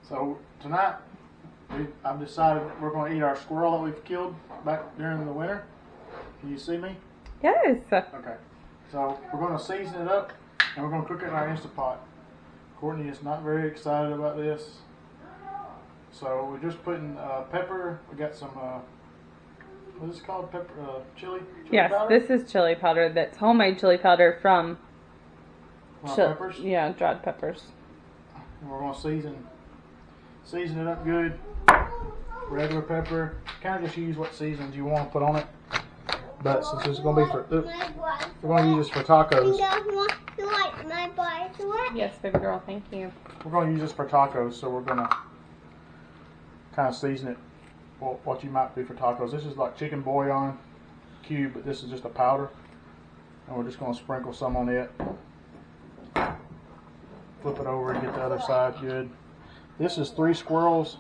So tonight, I've decided we're going to eat our squirrel that we've killed back during the winter. Can you see me? Yes. Okay. So we're going to season it up and we're going to cook it in our Instapot. Courtney is not very excited about this. So we're just putting pepper. We got some, what is it called? Pepper, chili Yes, powder? this is chili powder. That's homemade chili powder from peppers? Yeah, dried peppers. And we're going to season it up good. Regular pepper. Kind of just use what seasons you want to put on it. But since this is going to be for, we're going to use this for tacos. Yes, baby girl, thank you. We're going to use this for tacos, so we're going to kind of season it what you might do for tacos. This is like chicken bouillon cube, but this is just a powder. And we're just going to sprinkle some on it. Flip it over and get the other side good. This is 3 squirrels.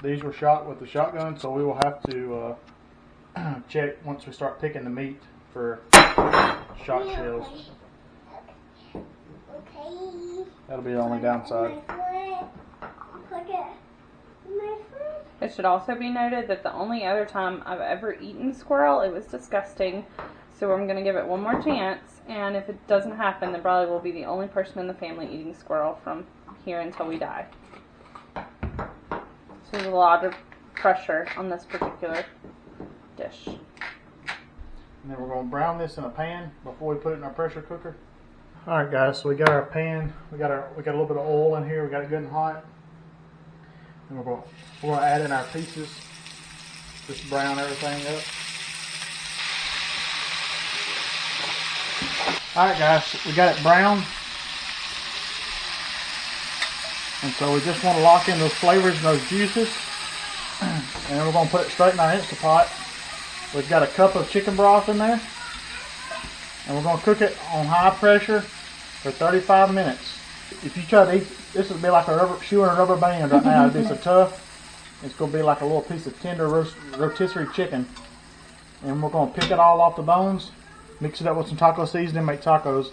These were shot with the shotgun, so we will have to check once we start picking the meat for shot shells. That'll be the only downside. It should also be noted that the only other time I've ever eaten squirrel, it was disgusting. So I'm going to give it one more chance, and if it doesn't happen, then probably will be the only person in the family eating squirrel from here until we die. So there's a lot of pressure on this particular dish. And then we're going to brown this in a pan before we put it in our pressure cooker. Alright guys, so we got our pan, we got a little bit of oil in here, we got it good and hot. And we're going to add in our pieces, just brown everything up. Alright guys, we got it brown. And so we just want to lock in those flavors and those juices. And then we're going to put it straight in our Instapot. We've got a cup of chicken broth in there. And we're going to cook it on high pressure for 35 minutes. If you try to eat, this would be like chewing a rubber band right now. It'd be so tough. It's going to be like a little piece of tender rotisserie chicken. And we're going to pick it all off the bones. Mix it up with some taco seasoning, make tacos,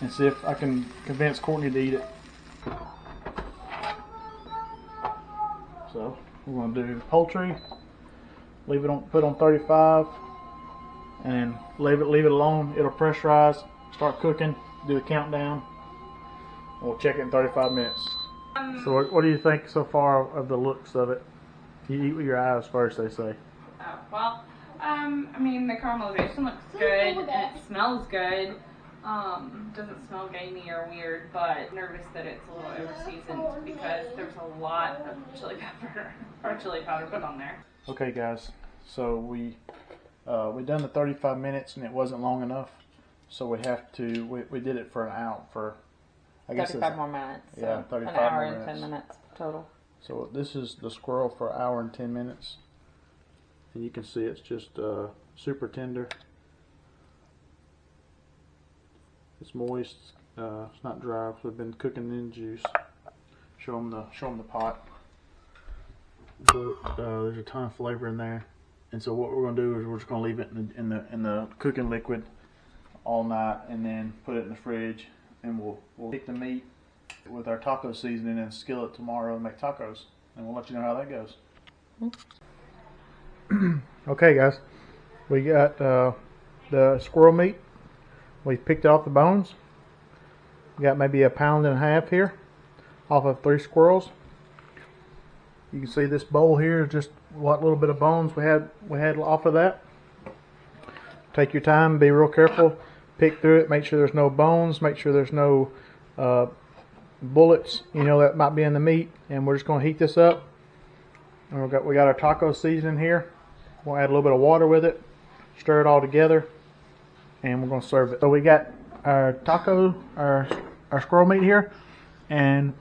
and see if I can convince Courtney to eat it. So we're going to do poultry, leave it on, put on 35, and then leave it alone. It'll pressurize, start cooking, do the countdown. We'll check it in 35 minutes. So what do you think so far of the looks of it? You eat with your eyes first, they say. Oh, well. I mean, the caramelization looks good and it smells good. Doesn't smell gamey or weird, but nervous that it's a little over-seasoned because there's a lot of chili pepper or chili powder put on there. Okay, guys. So we done the 35 minutes and it wasn't long enough, so we have to. We did it for an hour for. I guess 35 more minutes. So yeah, 35 an hour more and minutes. 10 minutes total. So this is the squirrel for an hour and 10 minutes. And you can see it's just super tender. It's moist. It's not dry. We've been cooking in juice. Show them the pot. But, there's a ton of flavor in there. And so what we're going to do is we're just going to leave it in the cooking liquid all night, and then put it in the fridge. And we'll pick the meat with our taco seasoning and skillet tomorrow and make tacos. And we'll let you know how that goes. Okay guys, we got the squirrel meat. We picked off the bones. We got maybe 1.5 pounds here off of 3 squirrels. You can see this bowl here is just what little bit of bones we had off of that. Take your time, be real careful, pick through it, make sure there's no bones, make sure there's no bullets, you know, that might be in the meat. And we're just going to heat this up. And we got our taco seasoning here. We'll add a little bit of water with it, stir it all together, and we're going to serve it. So we got our our squirrel meat here, and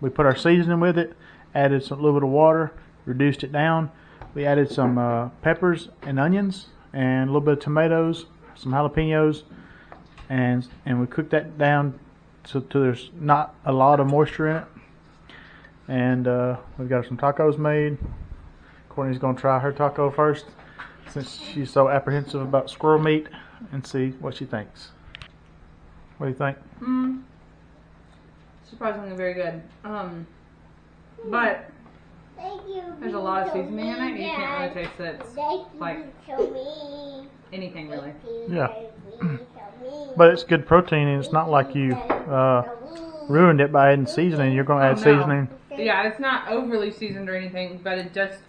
we put our seasoning with it, added a little bit of water, reduced it down. We added some peppers and onions, and a little bit of tomatoes, some jalapenos, and we cooked that down so there's not a lot of moisture in it. And we've got some tacos made. Courtney's going to try her taco first, since she's so apprehensive about squirrel meat, and see what she thinks. What do you think? surprisingly very good. But there's a lot of seasoning in it. You can't really taste that it's like anything really. Yeah. But it's good protein, and it's not like you ruined it by adding seasoning. You're going to add seasoning. Yeah, it's not overly seasoned or anything, but it just...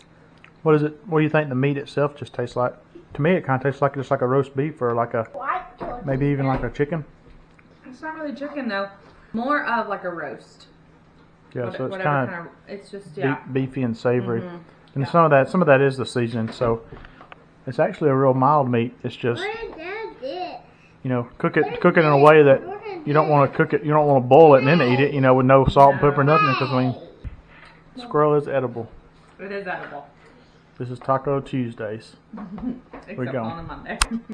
What is it? What do you think the meat itself just tastes like? To me, it kind of tastes like just like a roast beef or like a, maybe even like a chicken. It's not really chicken though. More of like a roast. Yeah, so it's kind of, it's just beefy and savory. And some of that is the seasoning. So it's actually a real mild meat. It's just, you know, cook it in a way that you don't want to cook it. You don't want to boil it and then eat it. You know, with no salt and pepper, nothing. Because I mean, squirrel is edible. It is edible. This is Taco Tuesdays. Except on a Monday.